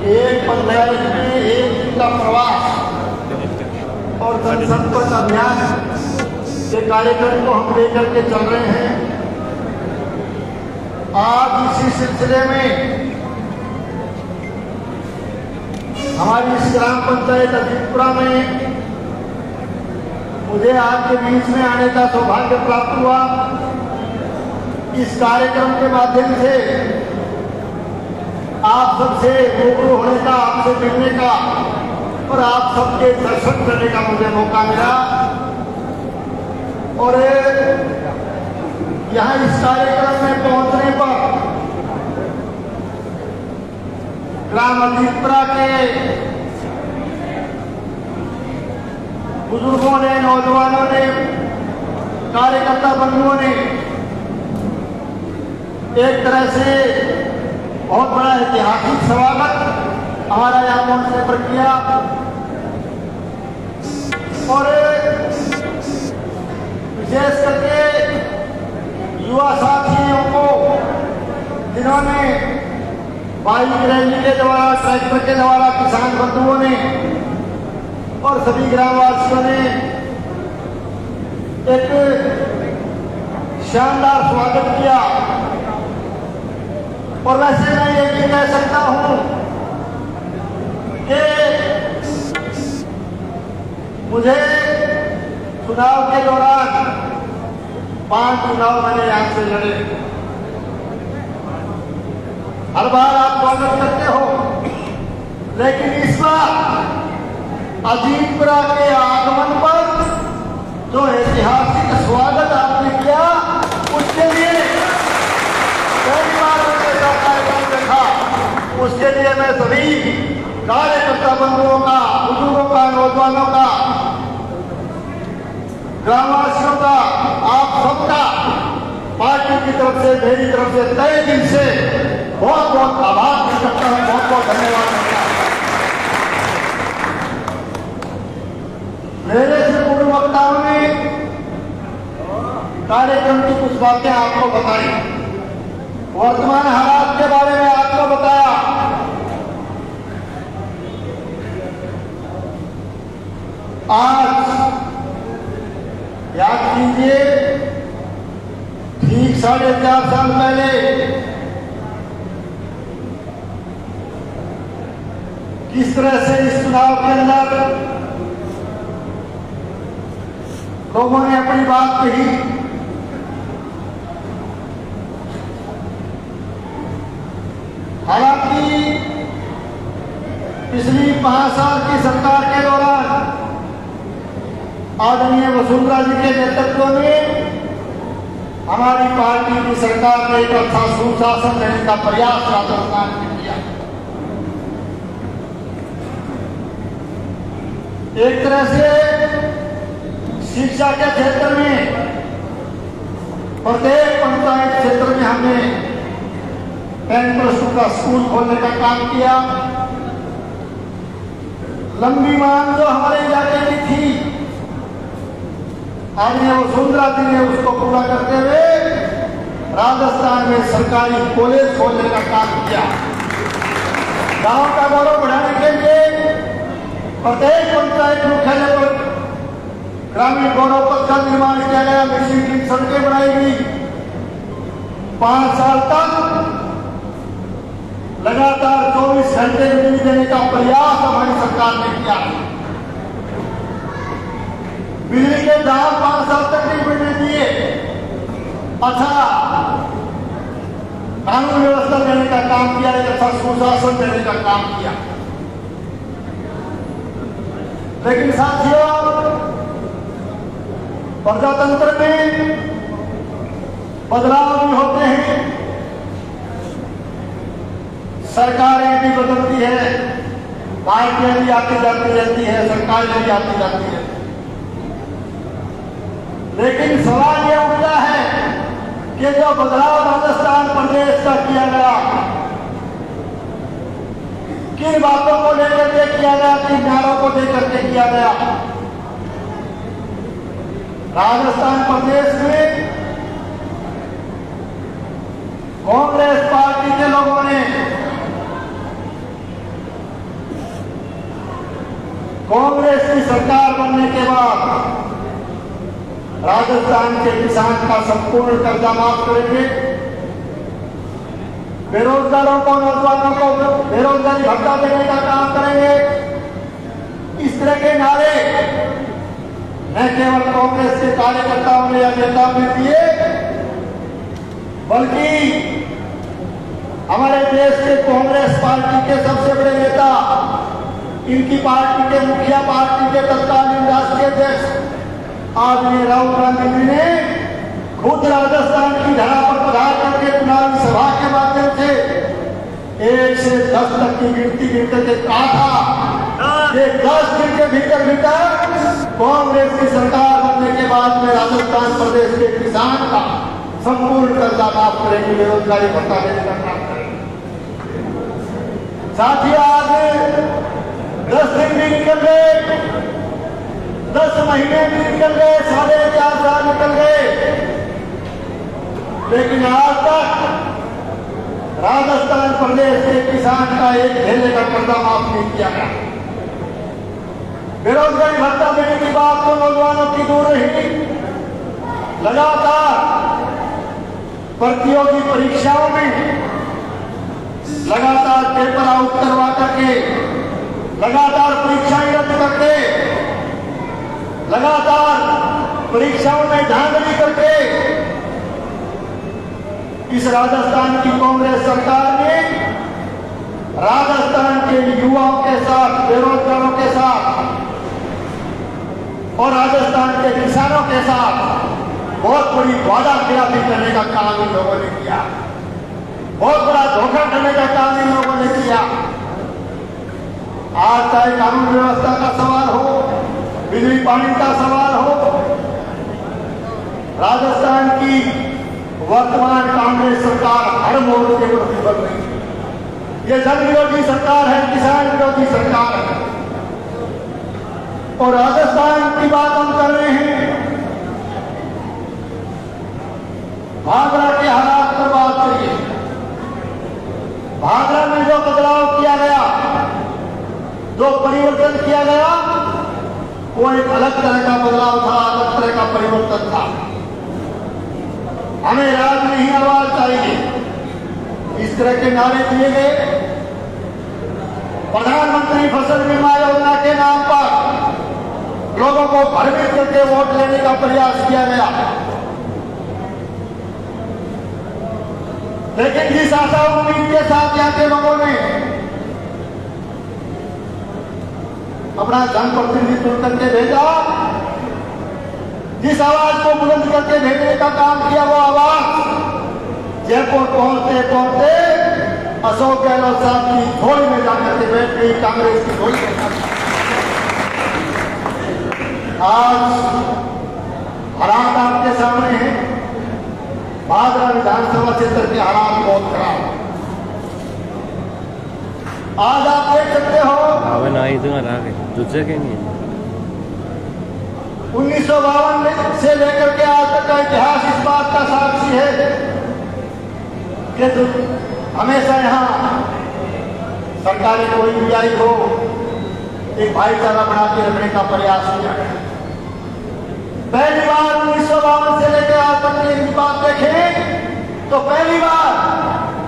एक पंचायत में एक दिन का प्रवास और जनसंपर्क अभियान के कार्यक्रम को हम लेकर के चल रहे हैं। आज इसी सिलसिले में हमारी इस ग्राम पंचायत अजीतपुरा में मुझे आपके बीच में आने का सौभाग्य प्राप्त हुआ। इस कार्यक्रम के माध्यम से आप सबसे रूबरू होने का, आपसे मिलने का और आप सबके दर्शन करने का मुझे मौका मिला। और यहाँ इस कार्यक्रम में पहुंचने पर ग्राम अजीतपुरा के बुजुर्गों ने, नौजवानों ने, कार्यकर्ता बंधुओं ने एक तरह से बहुत बड़ा ऐतिहासिक स्वागत हमारा यहाँ पहुंचने पर किया। और विशेष करके युवा साथियों को, जिन्होंने बाइक रैली के द्वारा, ट्रैक्टर के द्वारा, किसान बंधुओं ने और सभी ग्रामवासियों ने एक शानदार स्वागत किया। और वैसे मैं ये भी कह सकता हूं कि मुझे चुनाव के दौरान 5 चुनाव मैंने यहां से लड़े। हर बार आप स्वागत करते हो, लेकिन इस बार अजीतपुरा के आगमन पर जो ऐतिहासिक स्वागत आपने किया, उसके लिए पहली बार मैंने ऐसा कार्यक्रम देखा। उसके लिए मैं सभी कार्यकर्ता बंधुओं का, बुजुर्गों का, नौजवानों का, ग्रामवासियों का, आप सबका पार्टी की तरफ से, मेरी तरफ से तहे दिल से बहुत बहुत आभार व्यक्त करता हूं, बहुत बहुत धन्यवाद करता हूं। मेरे से पूर्व वक्ताओं ने कार्यक्रम की कुछ बातें आपको बताई, वर्तमान हालात के बारे में आपको बताया। आज याद कीजिए, ठीक 4.5 साल पहले किस तरह से इस चुनाव के अंदर लोगों ने अपनी बात कही। हालांकि पिछली 5 साल की सरकार के दौरान आदरणीय वसुंधरा जी के नेतृत्व में हमारी पार्टी की सरकार ने एक अच्छा सुशासन देने का प्रयास राजस्थान में किया। एक तरह से शिक्षा के क्षेत्र में प्रत्येक पंचायत क्षेत्र में हमने 10+2 का स्कूल खोलने का काम किया। लंबी मांग जो हमारे इलाके की थी, आदरणीय वसुंधरा जी ने उसको पूरा करते हुए राजस्थान में सरकारी कॉलेज खोलने का काम किया। गांव का गौरव बढ़ाने के लिए प्रत्येक पंचायत मुख्यालय पर ग्रामीण गौरव पथ का निर्माण किया गया, मिशन की सड़कें बनाई गई। 5 साल तक लगातार 24 घंटे बिजली देने का प्रयास हमारी सरकार ने किया। बिजली के दाम 5 साल तक नहीं बढ़ने दिए। अच्छा कानून व्यवस्था देने का काम किया, एक अच्छा सुशासन देने का काम किया। लेकिन साथियों, प्रजातंत्र में बदलाव भी होते हैं, सरकारें भी बदलती है, पार्टियां भी आती जाती रहती है, सरकारें भी आती जाती है। लेकिन सवाल यह उठता है कि जो बदलाव राजस्थान प्रदेश का किया गया, किन बातों को लेकर के किया गया, किन नारों को लेकर के किया गया। राजस्थान प्रदेश में कांग्रेस पार्टी के लोगों ने कांग्रेस की सरकार बनने के बाद राजस्थान के किसान का संपूर्ण कर्जा माफ करेंगे, बेरोजगारों को, नौजवानों को बेरोजगारी भत्ता देने का काम करेंगे। इस तरह के नारे न केवल कांग्रेस के कार्यकर्ताओं ने या नेताओं ने दिए, बल्कि हमारे देश के कांग्रेस पार्टी के सबसे बड़े नेता, इनकी पार्टी के मुखिया, पार्टी के तत्कालीन राष्ट्रीय अध्यक्ष आदरणीय राहुल गांधी जी ने खुद राजस्थान की धरा पर पधार करके चुनावी सभा के माध्यम से 1 से 10 तक की गिनती गिनकर के कहा था कि 10 दिन के भीतर कांग्रेस की सरकार बनने के बाद में राजस्थान प्रदेश के किसान का संपूर्ण कर्जा माफ करेंगे, बेरोजगारी भत्ता देने का काम करेंगे। साथ ही आज 10 दिन भी निकल गए, 10 महीने भी निकल गए, 4.5 साल निकल गए, लेकिन आज तक राजस्थान प्रदेश के किसान का एक धेले का कर्जा माफ नहीं किया गया। बेरोजगारी भत्ता देने की बात तो नौजवानों की दूर रही, लगातार प्रतियोगी परीक्षाओं में लगातार पेपर आउट करवा करके, लगातार परीक्षाएं रद्द करके, लगातार परीक्षाओं में धांधली करके इस राजस्थान की कांग्रेस सरकार ने राजस्थान के युवाओं के साथ, बेरोजगारों के साथ और राजस्थान के किसानों के साथ बहुत बड़ी वादाखिलाफी करने का काम इन लोगों ने किया, बहुत बड़ा धोखा करने का काम इन लोगों ने किया। आज चाहे कानून व्यवस्था का सवाल हो, बिजली पानी का सवाल हो, राजस्थान की वर्तमान कांग्रेस सरकार हर मोर्चे पर विफल रही है। ये जन विरोधी सरकार है, किसान विरोधी सरकार है। और राजस्थान की बात हम कर रहे हैं, भागरा के हालात पर बात करिए। भागरा में जो बदलाव किया गया, जो परिवर्तन किया गया, वो एक अलग तरह का बदलाव था, अलग तरह का परिवर्तन था। हमें राज नहीं आवाज चाहिए, इस तरह के नारे दिए गए। प्रधानमंत्री फसल बीमा योजना के नाम पर लोगों को भ्रमित करके वोट लेने का प्रयास किया गया, लेकिन जिस आशा उम्मीद के साथ यहाँ के लोगों ने अपना जनप्रतिनिधित्व करके भेजा, जिस आवाज को बुलंद करके भेजने का काम किया, वो आवाज जयपुर पहुंचते पहुंचते अशोक गहलोत साहब की झोली में जाकर के बैठ गई, कांग्रेस की झोली में। आज हालात आपके सामने हैं, भागरा विधानसभा क्षेत्र के हालात बहुत खराब। आज आप देख सकते हो 1952 से लेकर के आज तक का इतिहास इस बात का साक्षी है कि हमेशा यहाँ सरकारें कोई भी आई हो, एक भाईचारा बना के रखने का प्रयास किया गया। पहली बार 1952 से लेकर आज तक की बात देखें तो पहली बार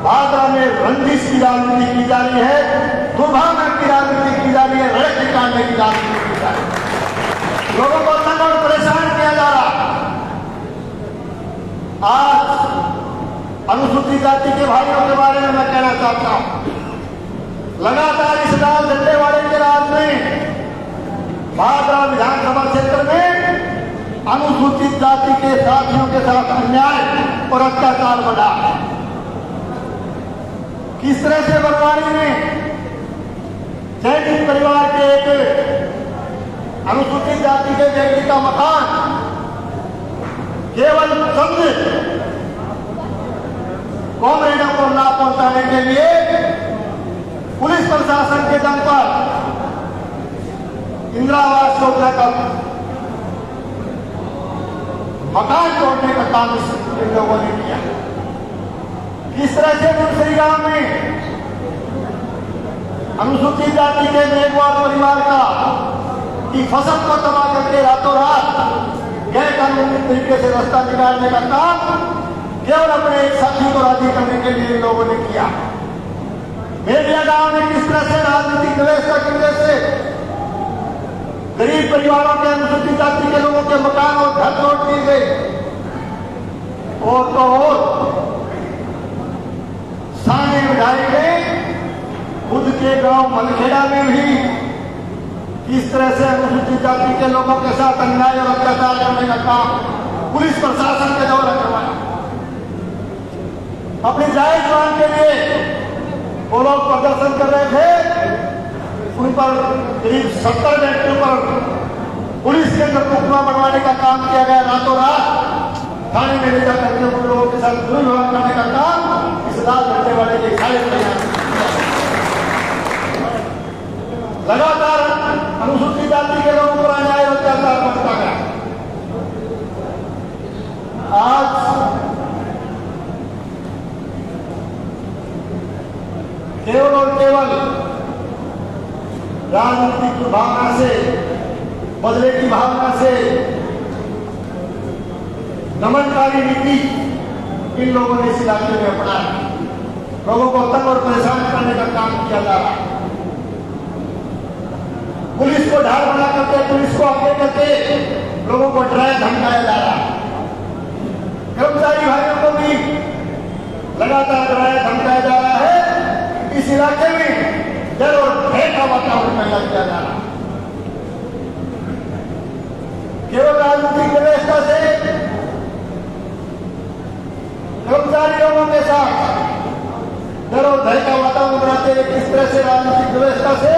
भागरा में रंजिश की राजनीति की जा रही है, दुर्भावना की राजनीति की जा रही है, रड़क निकालने की राजनीति की जा रही है। लोगों को तंग और परेशान किया जा रहा। आज अनुसूचित जाति के भाइयों के बारे में मैं कहना चाहता हूं, लगातार इस लाल झंडे वाले के राज में भागरा विधानसभा क्षेत्र में अनुसूचित जाति के साथियों के साथ अन्याय और अत्याचार बढ़ा। किस तरह से बरवानी में सैनिक परिवार के एक अनुसूचित जाति के व्यक्ति का मकान केवल चंद कॉमरेडों को लाभ पहुंचाने के लिए पुलिस प्रशासन के दम पर इंदिरा आवास योजना का मकान तोड़ने का काम इन लोगों ने किया। किस तरह से दूसरी गांव में अनुसूचित जाति के मेघवाल परिवार का की फसल को तबाह करके रातों रात गैर कानूनी तरीके से रास्ता निकालने का काम केवल अपने एक साथी को राजी करने के लिए लोगों ने किया। मेरिया गांव में किस तरह से राजनीतिक व्यवस्था की वजह से गरीब परिवारों के अनुसूचित जाति के लोगों के मकान और घर तोड़ दिए गए, और तो और साने बढ़ाए गए। खुद के गांव मनखेड़ा में भी किस तरह से अनुसूचित जाति के लोगों के साथ अन्याय और अत्याचार करने का काम पुलिस प्रशासन के द्वारा करवाया। अपनी जायज मांग के लिए वो लोग प्रदर्शन कर रहे थे, उन पर करीब 70 व्यक्तियों पर पुलिस के अंदर मुकदमा बनवाने का काम किया गया। रातों रात थाने में ले जाकर उन लोगों के साथ दुर्व्यवहार करने का काम इस रात घटने वाले के सारे लगातार अनुसूचित जाति के लोगों पर अन्याय और अत्याचार बढ़ता गया। आज केवल और केवल राजनीतिक भावना से, बदले की भावना से दमनकारी नीति इन लोगों ने इस इलाके में अपनाया। लोगों को तंग और परेशान करने का काम किया जा रहा है। पुलिस को ढाल बना करके, पुलिस को आगे करके लोगों को डराया धमकाया जा रहा है। कर्मचारी भाइयों को भी लगातार डराया धमकाया जा रहा है। इस इलाके में डर और भय का वातावरण पैदा किया जा रहा है। केवल राजनीतिक व्यवस्था से कर्मचारी लोगों के साथ डर और भय का वातावरण बनाते हुए किस तरह से राजनीतिक व्यवस्था से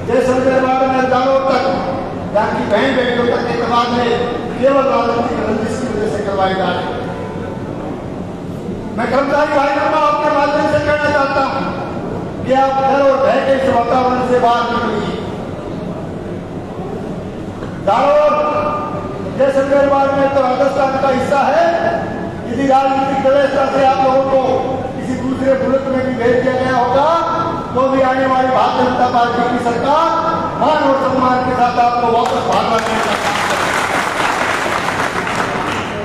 जैसलमेर में जानों तक, जहाँ की बहन बेटियों तक के तबादले केवल राजनीतिक रंजिश की वजह से करवाए जा रहे हैं। मैं कर्मचारी भाइयों को आपके माध्यम से कहना चाहता हूं कि आप डर और भय के इस वातावरण से बाहर निकलिए। दारोर जैसलमेर में तो राजस्थान का हिस्सा है। यदि राजनीतिक व्यवस्था से आप लोगों को किसी दूसरे मुल्क में भी भेज दिया गया होगा तो भी आने वाली भारतीय जनता पार्टी की सरकार मान और सम्मान के साथ आपको वापस भागना चाहिए।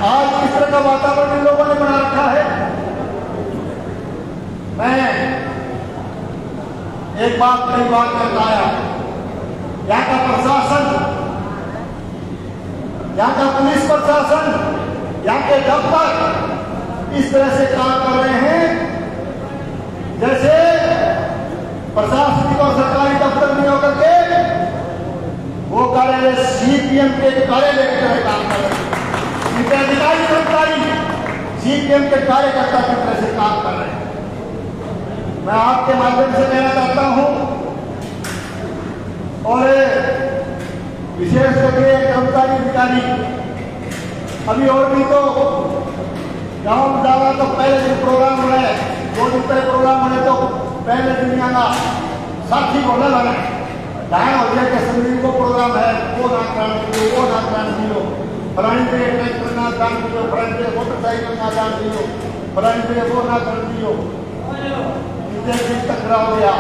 आज किस तरह का वातावरण इन लोगों ने बना रखा है। मैं एक बात कई बार कहता आया, यहाँ का प्रशासन, यहाँ का पुलिस प्रशासन, यहाँ के दफ्तर इस तरह से काम कर रहे हैं जैसे प्रशासनिक और सरकारी दफ्तर में होकर के वो कार्यालय सीपीएम के कार्यालय की तरह काम कर रहे हैं। अधिकारी कर्मचारी सीपीएम के कार्यकर्ता की तरह से काम कर रहे हैं। मैं आपके माध्यम से कहना चाहता हूं, और विशेष करके कर्मचारी अधिकारी अभी और भी तो गाँव में जाना तो पहले दिन प्रोग्राम है, 2 दिन पहले प्रोग्राम होने तो पहले दुनिया का साथी बोलने लगा ढाई हो गया कि संदीप को प्रोग्राम है, वो नाचगान दियो, वो नाचगान दियो, फलानी पे ट्रैक्टर नाचगान दियो, फलानी पे मोटरसाइकिल नाचगान दियो, फलानी पे वो नाचगान दियो। कितने दिन तक रह गया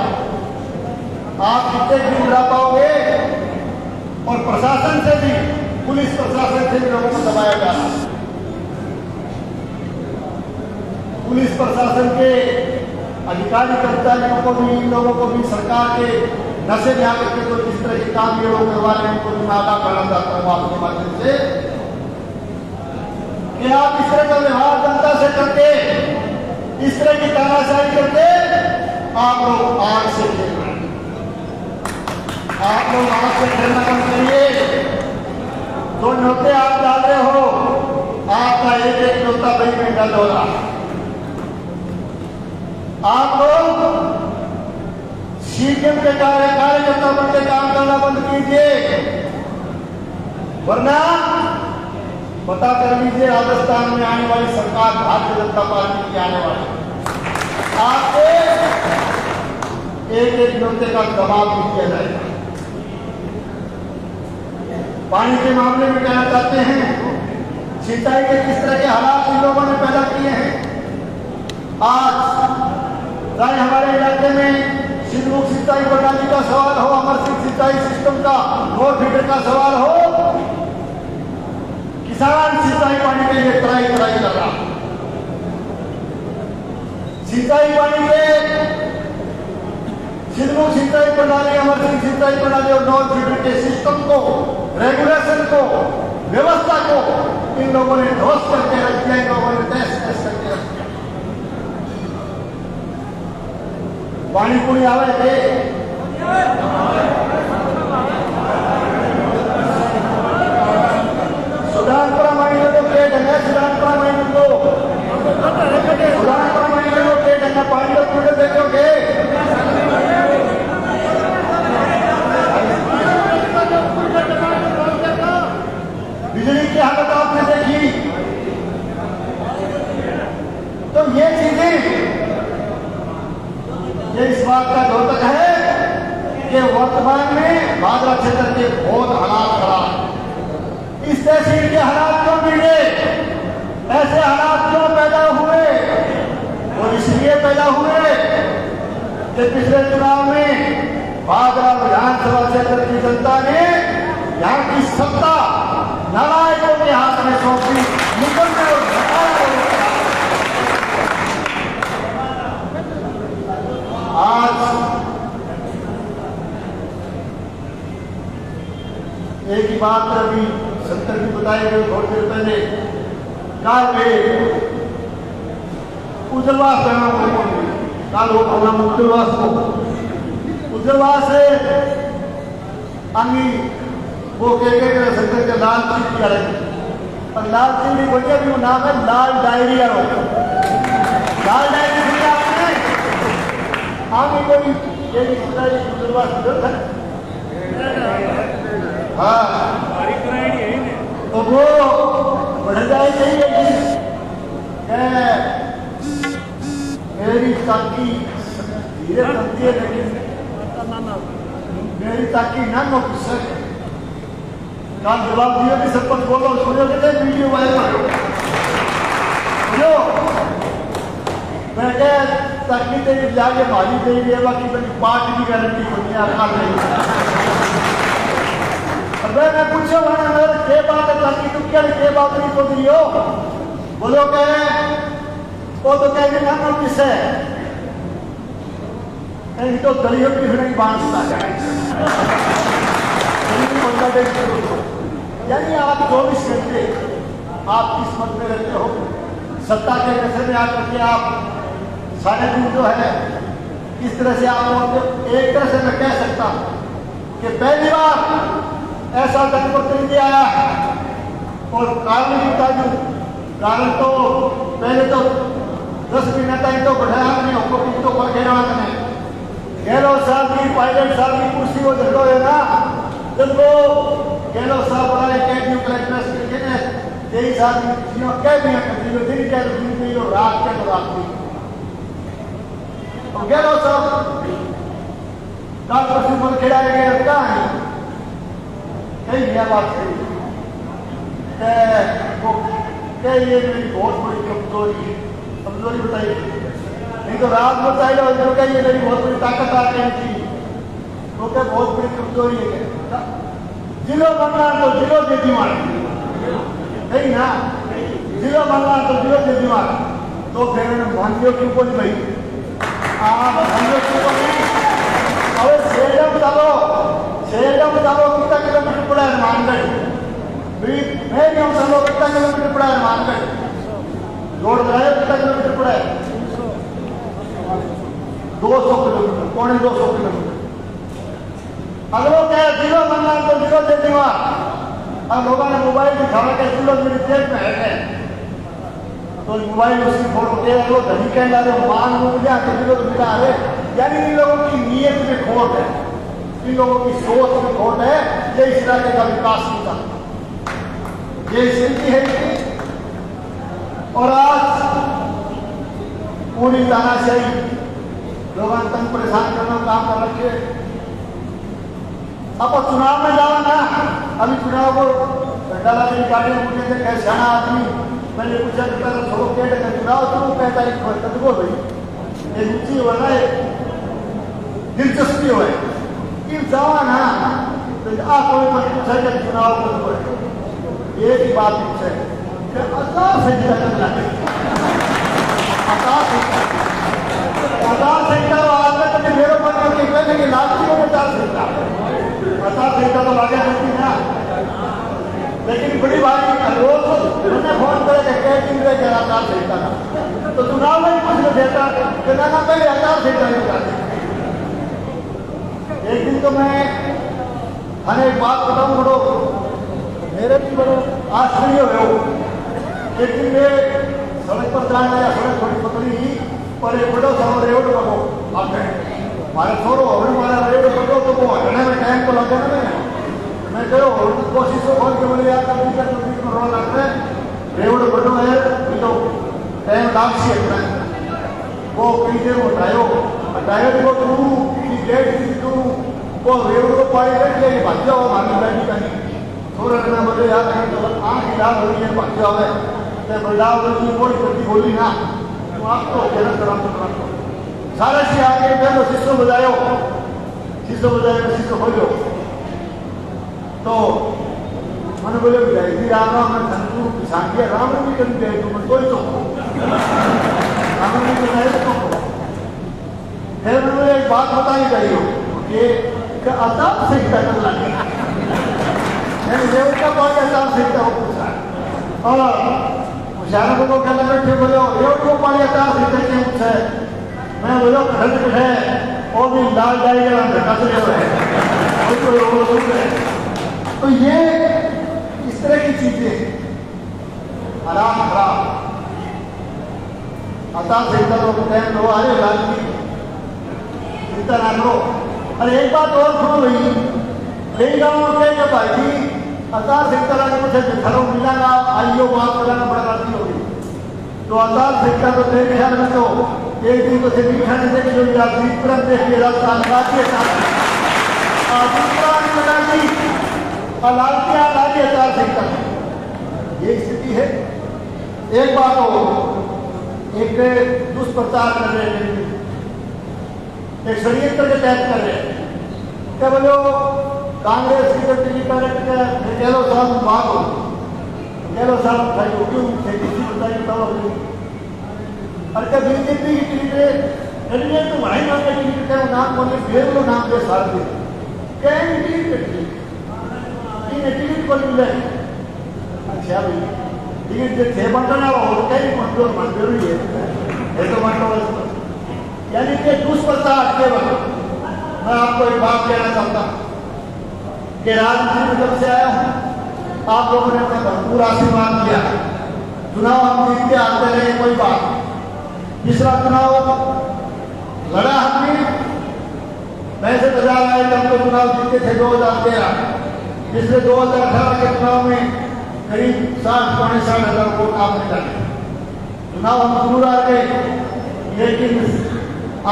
आप, कितने दिन रह पाओगे। और प्रशासन से भी, पुलिस प्रशासन से भी लोगों को दबाया जा रहा है। पुलिस प्रशासन के अधिकारी कर्मचारियों को भी, इन लोगों को भी सरकार के नशे में आकर के तो जिस तरह के काम ये लोग करवा रहे हैं उनको भी मैं आगाह करना चाहता हूँ आपके माध्यम से कि आप इस तरह का व्यवहार जनता से करके, इस तरह की तानाशाही करके आप लोग आग से खेल रहे हैं। आप लोग आग से खेलना कम करिए। जो न्योते आप डाल रहे हो, आपका एक एक न्योता बही में डल हो रहा है। आप लोग सीपीएम के कार्यकर्ता बनकर काम करना बंद कीजिए, वरना पता कर लीजिए राजस्थान में आने वाली सरकार भारतीय जनता पार्टी की आने वाली, आपके एक एक न्योते का दबाव भी किया जाएगा। पानी के मामले में कहना चाहते हैं, सिंचाई के किस तरह के हालात इन लोगों ने पैदा किए हैं। आज चाहे हमारे इलाके में सिंधु सिंचाई प्रणाली का सवाल हो, अमर सिंह सिंचाई सिस्टम का फीडर का सवाल हो, किसान सिंचाई पानी के लिए तराई तराई कर रहा। सिंचाई पानी के सिंधु सिंचाई प्रणाली, अमर सिंह सिंचाई प्रणाली और 9 फीडर के सिस्टम को, रेगुलेशन को, व्यवस्था को इन लोगों ने ध्वस्त करके रख दिया, इन लोगों ने तहस नहस करके रख दिया। पानी पूरी आवे थे सुधानपुरा माइंड को पेट है, सुधानपुरा माइंड को पेट है, पानी को पूरे देखोगे बिजली की हालत आपने देखी। तो ये चीजें ये इस बात का द्योतक है कि वर्तमान में भादरा क्षेत्र के बहुत हालात खराब। इस तहसील के हालात क्यों बिगड़े, ऐसे हालात क्यों पैदा हुए, और इसलिए पैदा हुए कि पिछले चुनाव में भादरा विधानसभा क्षेत्र की जनता ने यहाँ की सत्ता नालायकों के हाथ में सौंपी, मुकदमे और आज एक ही बात अभी 70 की बताई गई थोड़ी देर पहले, काल में उज्जवलवास काल हो भगवान उज्जवलवास को उज्जवलवास से अंगी वो कह सकते हैं लाल चिड़ी अलग, और लाल चिड़ी बोलिए भी वो नाम है लाल डायरिया। लाल डायरी सुनिए आपने, आगे कोई हाँ तो वो बढ़ जाए चाहिए। मेरी ताकी धीरे चलती है, लेकिन मेरी ताकी ना नो किससे काम जवाब दिया कि सरपंच बोलो सुनो कहते वीडियो वायरल जो मैं ताकि तेरी जाके माली दे दिया, बाकी मेरी पार्टी की गारंटी होती है आपका नहीं। मैं पूछो मैंने के बात है ताकि तुम क्या के बात नहीं तो दी हो, बोलो कह वो तो कहेंगे ना हम किससे तो दलियों की नहीं बांधता यानी आप 24 घंटे आप किस मत में रहते हो, सत्ता के नशे में आकर के आप सारे दिन जो है इस तरह से आप एक तरह से मैं कह सकता हूं कि पहली बार ऐसा जनप्रतिनिधि आया है और कारण तो पहले तो 10 मिनट तक तो बढ़ाया नहीं हमको तो पर गहलोत साहब की पायलट साहब की कुर्सी वो झगड़ो है ना, जब वो गहलोत साहब बनाए कैबिनेट कलेक्टर के ने 23 आदमी कैबिनेट दिन के दिन और रात के तो रात की और गहलोत साहब डॉक्टर सिंह खिलाए गए कहाँ है कहीं नया बात कही वो क्या ये मेरी बहुत बड़ी कमजोरी बताइए, नहीं तो रात में चाहिए और जो ये मेरी बहुत बड़ी ताकत आ गई थी, तो क्या बहुत बड़ी कमजोरी है। जिलो बनना तो जिलो दे दिमाग नहीं ना, जिलो बनना तो जिलो दे दिमाग, तो फिर भांगियों के ऊपर भाई भांगियों के ऊपर नहीं। और सेलम चलो कितना किलोमीटर पड़ा है मानगढ़, मेरियम चलो कितना किलोमीटर पड़ा है मानगढ़, रोड ड्राइव कितना किलोमीटर पड़ा है 200 किलोमीटर, पौने 200 किलोमीटर। अगर वो क्या जिलो बनना तो जिलो दे दिमाग। अब लोगों ने मोबाइल दिखावा के जिलो मेरी जेब में है तो मोबाइल उसकी फोटो दे वो धनी कह ला रहे मान मुझे तो जिलो तो मिला है, यानी इन लोगों की नीयत में खोट है, इन लोगों की सोच में खोट है, ये इस इलाके का विकास नहीं था, ये स्थिति है। और आज पूरी तानाशाही लोगों तंग परेशान करना काम कर रखे। अब चुनाव में जाओ ना, अभी चुनाव को डाला मेरी गाड़ी में मुझे थे सियाना आदमी, मैंने पूछा कि पहले छोड़ो केट का चुनाव शुरू 45 तक भाई एक रुचि हो ना, एक दिलचस्पी हो कि जाओ ना तो आ कोई मन पूछे कि चुनाव को एक ही बात पूछे कि आचार संहिता कब लागे। आचार संहिता आज तक मेरे मन में कहने की लालची को आचार संहिता तो लागे नहीं ना। लेकिन बड़ी बात रोज मैंने फोन करे कह दिन रहे आचार संहिता का तो चुनाव में कुछ देता कि ना पहले आचार संहिता नहीं करते। एक दिन तो मैं हमें एक बात बताऊं बड़ो मेरे भी बड़ो आश्चर्य हो। एक दिन मैं सड़क पर जाने या सड़क थोड़ी पतली ही पर एक बड़ो सा रेवड़ लगो आपने मारे छोड़ो और मारा रेवड़ लगो तो वो हटने में टाइम तो लगे ना। मैं कहो कोशिश तो बहुत के बोले यार कभी का तो बीच में रोल लगता है रेवड़ बड़ो है तो टाइम लाग सी है वो कई देर हटायो को तू गेट तू वो रेवड़ को पाई बैठ गई भाग जाओ मानी बैठी कहीं थोड़ा ना बोले यार तो आँख लाल हो रही है भाग जाओ है तो बलदाव की कोई गलती बोली ना तो आपको गलत करा तो सारे से आगे पहले शिष्य बजायो शिष्य खोलो तो मैंने बोले जी राम राम मैं संतू किसान किया राम भी कर दे तो मैं कोई तो राम भी बनाए तो फिर मैंने एक बात बताई चाहिए कि आचार संहिता कर लगे रेवड़ का कोई आचार संहिता हो पूछा और मुशायरों को कहने बैठे बोले रेवड़ को कोई आचार संहिता क्यों पूछा है। मैं बोलो खड़े है और भी लाल जाएगा कसरे हुए तो ये इस तरह की चीजें आराम खराब आचार संहिता को टाइम लो अरे लालजी चिंता ना करो। अरे एक बात और सुनो भाई कई गाँव में कहेंगे भाई जी आचार संहिता के मुझे घरों मिलाना आइयो बात कराना बड़ा गलती होगी तो आचार संहिता तो मेरे ख्याल में तो एक दिन तो से दिखाने से जो तुरंत देखिए राजस्थान राज्य लालची आचार संहिता ये स्थिति है। एक बात हो एक दुष्प्रचार कर रहे हैं एक षड्यंत्र के तहत कर रहे हैं क्या बोलो कांग्रेस की जो टिकट गहलोत साहब बात हो गहलोत साहब भाई क्यों बताइए तब और क्या बीजेपी की टिकट कैंडिडेट तो भाई मांगे टिकट है नाम बोले फिर वो नाम के साथ दे कैंडिडेट टिकट को मिले अच्छा भाई टिकट जो थे बंटना हो कई मंजूर ही है तो बंटो यानी कि दुष्प्रचार केवल मैं आपको एक बात कहना चाहता हूं कि राजनीति में जब से आया हूं आप लोगों ने अपना भरपूर आशीर्वाद किया चुनाव हम जीतते आते रहे कोई बात तीसरा चुनाव लड़ा हमने वैसे बाजार आए जब तो चुनाव जीते थे 2013 पिछले 2018 के चुनाव में करीब 60-60,000 वोट आपने डाले चुनाव हम जरूर आ गए लेकिन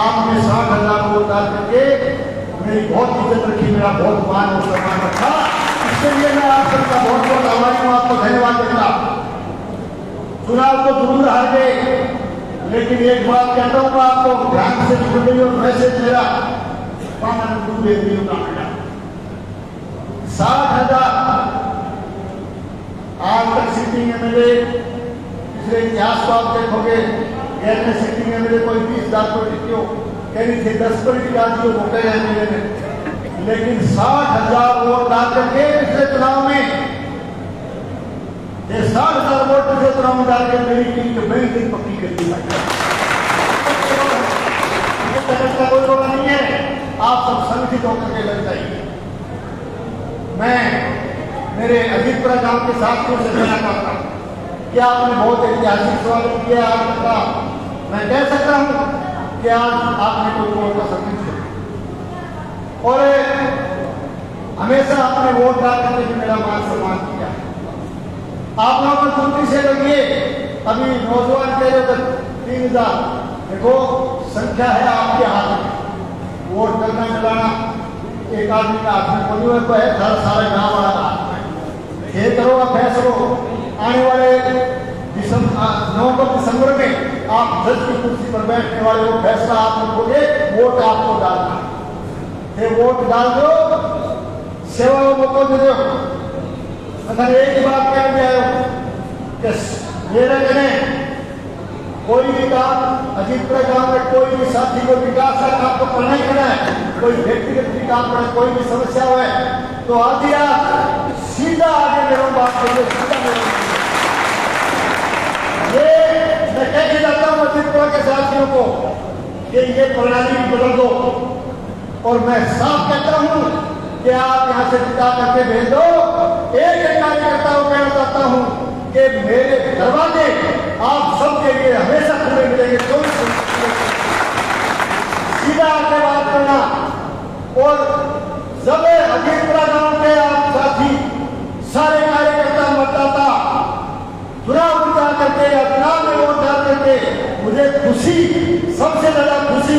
आपने 60,000 वोट डाल करके मेरी बहुत इज्जत रखी मेरा बहुत मान और सम्मान रखा इसके लिए मैं आप सबका बहुत बहुत आभारी हूँ आपको धन्यवाद देता। चुनाव को जरूर हार गए लेकिन एक बात कहता हूँ आपको ध्यान से सुन रही और मैसेज मेरा 60,000 आज तक सिटिंग एमएलए पिछले इतिहास को आप देखोगे गैर में सिटिंग एमएलए कोई 20,000 को टिक्यो कहीं थे 10 पर भी आज जो वोट है एमएलए में लेकिन 60,000 वोट डाल करके पिछले चुनाव में 60,000 वोट पिछले चुनाव में डाल के मेरी टीम को मेरी टीम पक्की कर दी का कोई रोड़ा नहीं है आप सब संगठित होकर के लग जाइए। मैं मेरे अजीतपुरा गांव के साथियों से कहना चाहता हूँ कि आपने बहुत ऐतिहासिक स्वागत किया आपका मैं कह सकता हूँ कि आज आपने कोई वोट का संगठित किया और हमेशा आपने वोट डाल करके भी मेरा मान सम्मान किया। आप लोगों को चुनती से लगिए अभी नौजवान कह रहे थे 3,000 देखो संख्या है आपके हाथ में वोट करना चलाना एक आदमी का हाथ में कोई को है सारे गांव वाला हाथ में ये करो फैसलो आने वाले नवंबर दिसंबर में आप जज की कुर्सी पर बैठने वाले वो फैसला आप रखोगे वोट आपको डालना ये वोट डाल दो सेवा को मौका दे दो। अगर एक ही बात कह दिया कि मेरे जने कोई भी काम अजीतपुरा गांव में कोई भी साथी को विकास का काम तो करना ही करना है, कोई व्यक्तिगत भी काम करे, कोई भी समस्या हो तो आ दिया सीधा आगे मेरे बात करिए, सीधा मेरे ये मैं कह के जाता हूँ अजीतपुरा के साथियों को कि ये प्रणाली बदल दो। और मैं साफ कहता हूँ कि आप यहाँ से विदा करके भेज दो। एक कार्यकर्ता को कहना चाहता हूँ कि मेरे दरवाजे आप सबके लिए हमेशा खुले मिलेंगे। सीधा आके बात करना। और जब अजीतपुरा गांव के आप साथी सारे कार्यकर्ता मतदाता चुनाव प्रचार करके या चुनाव में वोट डाल करके मुझे खुशी, सबसे ज्यादा खुशी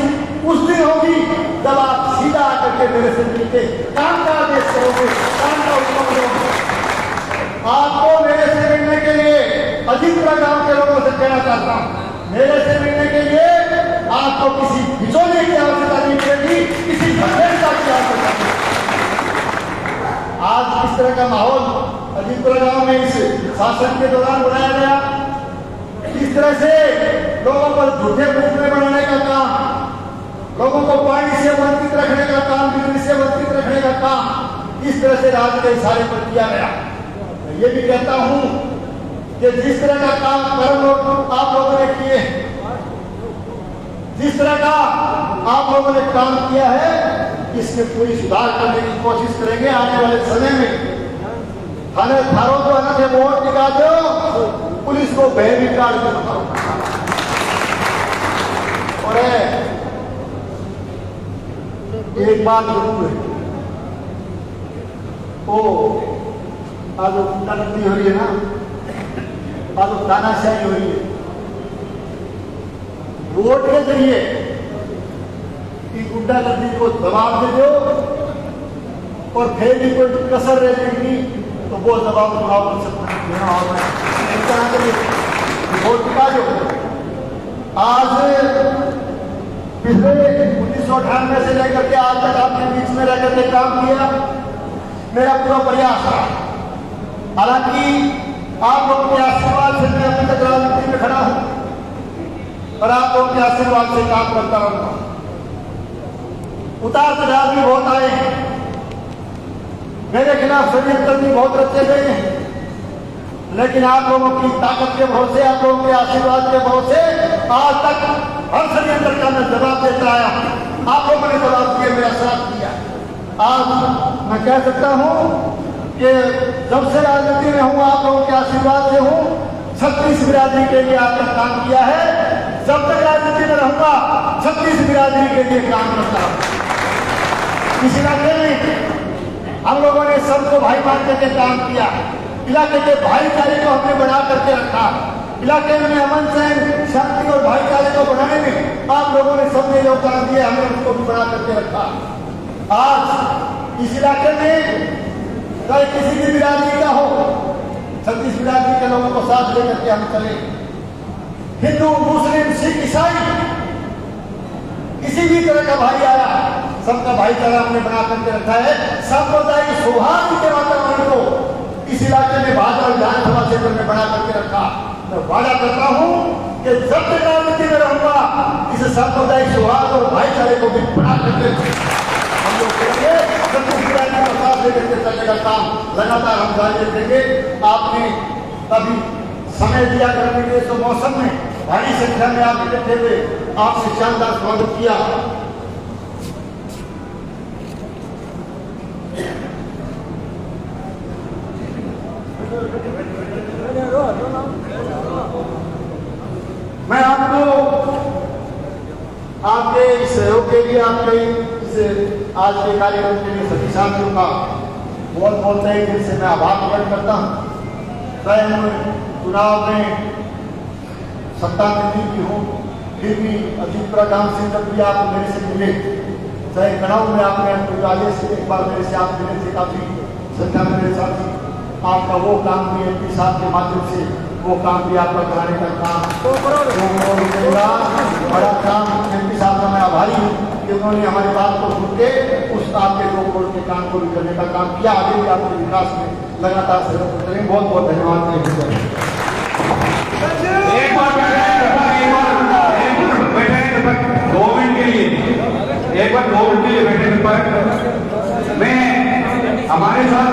उस दिन होगी जब आप सीधा आकर के मेरे से मिलके काम का आदेश करोगे, काम का हुक्म करोगे। आपको मेरे से मिलने के लिए अजीतपुरा गांव के लोगों से कहना चाहता हूं, मेरे से मिलने के लिए आपको किसी बिचौलिए की आवश्यकता नहीं पड़ेगी, किसी मध्यस्थता की आवश्यकता नहीं। आज इस तरह का माहौल अजीतपुरा गांव में इस शासन के दौरान बनाया गया, इस तरह से लोगों को झूठे रूप में बनाने का काम, लोगों को पानी से वंचित रखने का काम, बिजली से वंचित रखने का काम इस तरह से राज्य के इशारे पर किया गया। मैं ये भी कहता हूं कि जिस तरह का काम आप लोगों ने किए, जिस तरह का आप लोगों ने काम किया है, इसमें पूरी सुधार करने की कोशिश करेंगे आने वाले समय में। थारों को आना से वोट निकाल दो, पुलिस को भय भी काट दो। और एक बात जरूर है, वो आज गुंडागर्दी हो रही है ना, आज तानाशाही हो रही है, वोट के जरिए कि गुंडागर्दी को जवाब दे दो और फिर भी कोई कसर रहेगी तो वो जवाब चुनाव कर सकते वोट निकालो। आज पिछले 1998 से लेकर के आज तक आपके बीच में रहकर के काम किया, मेरा पूरा प्रयास रहा। हालांकि आप लोगों के आशीर्वाद से मैं अभी तक राजनीति में खड़ा हूं और आप लोगों के आशीर्वाद से काम करता रहूंगा। उतार चढ़ाव भी बहुत आए हैं, मेरे खिलाफ षड्यंत्र भी बहुत रचे गए हैं, लेकिन आप लोगों की ताकत के भरोसे, आप लोगों के आशीर्वाद के भरोसे आज तक हर षड्यंत्र का मैं जवाब देता आया। आप लोगों ने जवाब दिया, मेरा साथ दिया। आज मैं कह सकता हूं कि जब से राजनीति में हूं, आप लोगों के आशीर्वाद से हूं, 36 बिरादरी के लिए आपने काम किया है। जब तक राजनीति में रहूंगा 36 बिरादरी के लिए काम करता हूं। इस इलाके में हम लोगों ने सबको भाई मान करके काम किया, इलाके के भाईचारे को हमने बना करके रखा। इलाके में अमन चैन, शांति और भाईचारे को बनाने में आप लोगों ने सबने योगदान दिया, हमने उसको भी बना करके रखा। आज इस इलाके में चाहे किसी भी बिरादरी का हो, 36 बिरादरी के लोगों को साथ लेकर के हम चले। हिंदू, मुस्लिम, सिख, ईसाई, किसी भी तरह का भाई आया, सबका भाईचारा हमने बना करके रखा है। सांप्रदायिक सौहार्द के वातावरण को इस इलाके में भाजपा विधानसभा क्षेत्र में बना करके रखा। मैं वादा करता हूं कि जब तक राजनीति में रहूंगा इस सांप्रदायिक सौहार्द और भाईचारे को भी बना करके हम लोग करेंगे। चलने का काम लगातार हम जारी रखेंगे। आपने कभी समय दिया करने के तो मौसम में भारी संख्या में आप इकट्ठे हुए, आपसे शानदार स्वागत किया। मैं आपको आपके सहयोग के लिए, आपके इस आज के कार्यक्रम के लिए सभी साथियों का बहुत बहुत तहे दिल से मैं आभार प्रकट करता हूँ। चाहे हम चुनाव में सत्ता में भी हूँ, फिर भी अजीतपुरा गांव से जब भी आप मेरे से मिले, चाहे कनाऊ में आपने आदेश से एक बार मेरे से आप मिले थे, काफी संख्या में मेरे साथी, आपका वो काम भी एमपी साहब के माध्यम से वो काम भी आपका कराने का काम बड़ा काम एमपी साहब का मैं आभारी हूँ कि उन्होंने हमारी बात को सुन के उस आपके दो करोड़ के काम को भी करने का काम किया। आगे भी आपके विकास में लगातार सहयोग करेंगे। बहुत बहुत धन्यवाद। एक बार बैठे 2 मिनट के लिए, एक बार 2 मिनट के लिए बैठे पर मैं हमारे साथ